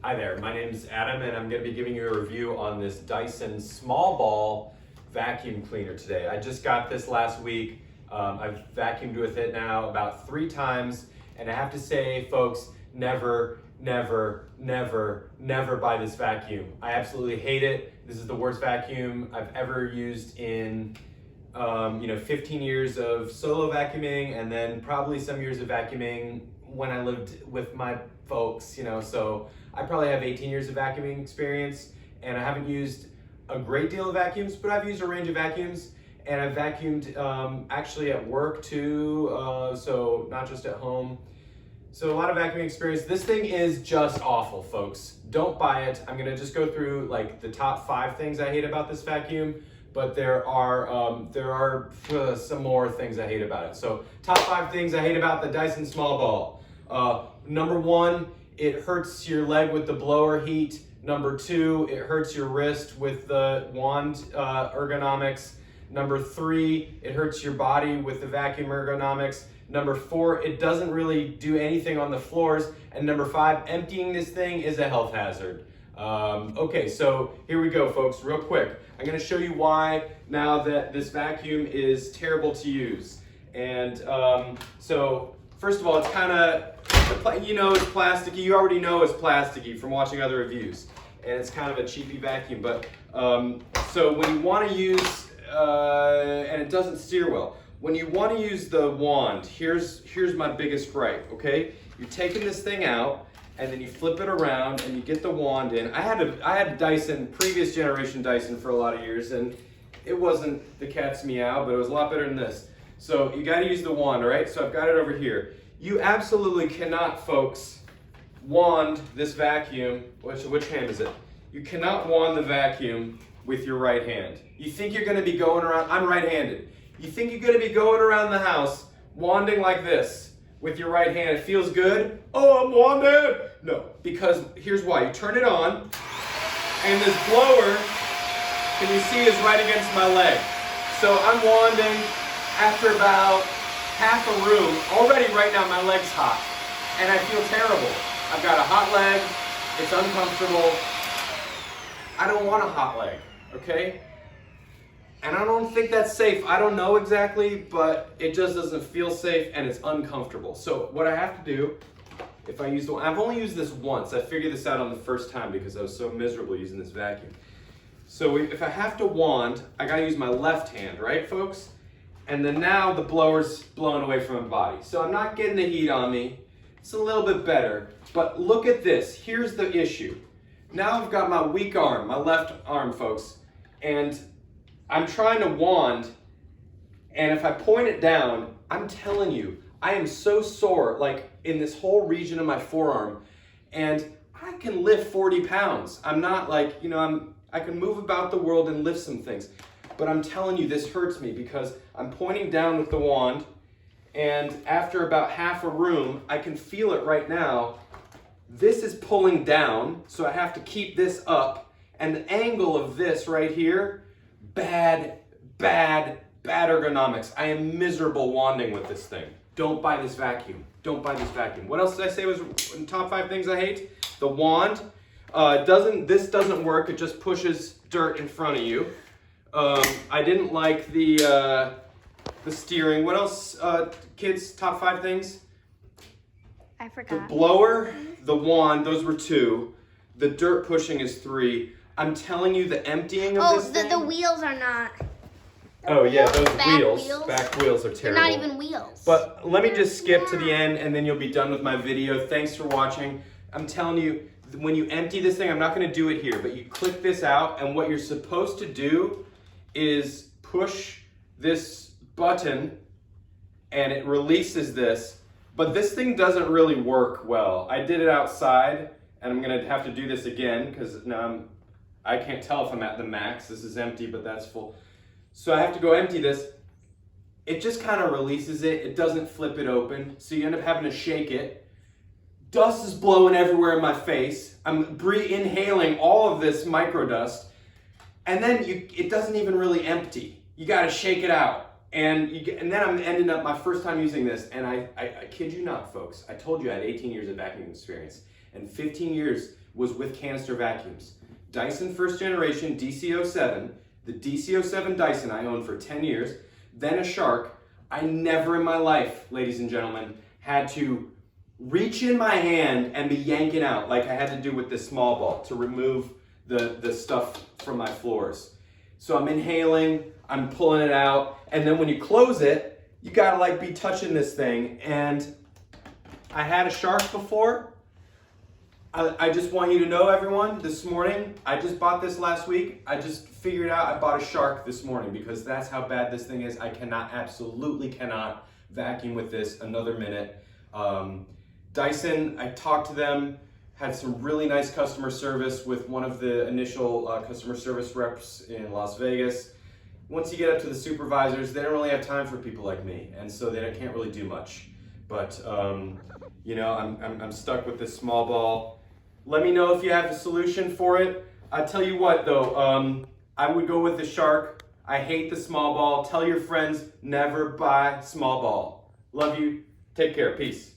Hi there, my name is Adam and I'm going to be giving you a review on this Dyson small ball vacuum cleaner today. I just got this last week. I've vacuumed with it now about 3 times, and I have to say, folks, never buy this vacuum. I absolutely hate it. This is the worst vacuum I've ever used in 15 years of solo vacuuming, and then probably some years of vacuuming when I lived with my folks, so I probably have 18 years of vacuuming experience, and I haven't used a great deal of vacuums, but I've used a range of vacuums, and I've vacuumed actually at work too, so not just at home. So a lot of vacuuming experience. This thing is just awful, folks. Don't buy it. I'm gonna just go through like the top 5 things I hate about this vacuum, but there are some more things I hate about it. So top 5 things I hate about the Dyson small ball. Number 1, it hurts your leg with the blower heat. Number 2, it hurts your wrist with the wand ergonomics. Number 3, it hurts your body with the vacuum ergonomics. Number 4, it doesn't really do anything on the floors. And number 5, emptying this thing is a health hazard. Okay, so here we go, folks, real quick. I'm gonna show you why now that this vacuum is terrible to use. And so first of all, it's kind of, it's plasticky. You already know it's plasticky from watching other reviews. And it's kind of a cheapy vacuum, but so when you want to use, and it doesn't steer well. When you want to use the wand, here's my biggest gripe, okay? You're taking this thing out, and then you flip it around, and you get the wand in. I had a Dyson, previous generation Dyson for a lot of years, and it wasn't the cat's meow, but it was a lot better than this. So you got to use the wand, all right? So I've got it over here. You absolutely cannot, folks, wand this vacuum. Which hand is it? You cannot wand the vacuum with your right hand. You think you're going to be going around, I'm right-handed. You think you're going to be going around the house wanding like this with your right hand. It feels good. Oh, I'm wanded. No, because here's why. You turn it on, and this blower, can you see, is right against my leg. So I'm wanding after about half a room. Already right now my leg's hot, and I feel terrible. I've got a hot leg. It's uncomfortable. I don't want a hot leg, okay? And I don't think that's safe. I don't know exactly, but it just doesn't feel safe and it's uncomfortable. So what I have to do, if I use the one, I've only used this once. I figured this out on the first time because I was so miserable using this vacuum. So if I have to wand, I gotta use my left hand, right, folks? And then now the blower's blowing away from my body. So I'm not getting the heat on me. It's a little bit better, but look at this. Here's the issue. Now I've got my weak arm, my left arm, folks, and I'm trying to wand, and if I point it down, I'm telling you, I am so sore, like in this whole region of my forearm, and I can lift 40 pounds. I'm not like, I can move about the world and lift some things, but I'm telling you, this hurts me because I'm pointing down with the wand, and after about half a room, I can feel it right now. This is pulling down, so I have to keep this up, and the angle of this right here, bad ergonomics. I am miserable wanding with this thing. Don't buy this vacuum. Don't buy this vacuum. What else did I say was in top 5 things I hate? The wand. This doesn't work. It just pushes dirt in front of you. I didn't like the steering. What else, kids? Top 5 things? I forgot. The blower, the wand, those were 2. The dirt pushing is 3. I'm telling you, the emptying of this thing. The wheels are not. Yeah, those wheels. back wheels are terrible. They're not even wheels. But let me just skip to the end and then you'll be done with my video. Thanks for watching. I'm telling you, when you empty this thing, I'm not gonna do it here, but you click this out, and what you're supposed to do is push this button and it releases this. But this thing doesn't really work well. I did it outside, and I'm gonna have to do this again because now I can't tell if I'm at the max. This is empty, but that's full. So I have to go empty this. It just kind of releases it. It doesn't flip it open, so you end up having to shake it. Dust is blowing everywhere in my face. I'm inhaling all of this micro dust, and then it doesn't even really empty. You gotta shake it out. And then I'm ending up my first time using this, and I kid you not, folks, I told you I had 18 years of vacuuming experience, and 15 years was with canister vacuums. Dyson first generation DC07, the DC07 Dyson I owned for 10 years, then a Shark. I never in my life, ladies and gentlemen, had to reach in my hand and be yanking out like I had to do with this small ball to remove the stuff from my floors. So I'm inhaling, I'm pulling it out, and then when you close it, you gotta like be touching this thing. And I had a Shark before. I just want you to know, everyone, this morning, I just bought this last week. I just figured out I bought a Shark this morning because that's how bad this thing is. I absolutely cannot vacuum with this another minute. Dyson, I talked to them, had some really nice customer service with one of the initial customer service reps in Las Vegas. Once you get up to the supervisors, they don't really have time for people like me, and so they can't really do much. But you know, I'm stuck with this small ball. Let me know if you have a solution for it. I tell you what though, I would go with the Shark. I hate the small ball. Tell your friends never buy small ball. Love you. Take care. Peace.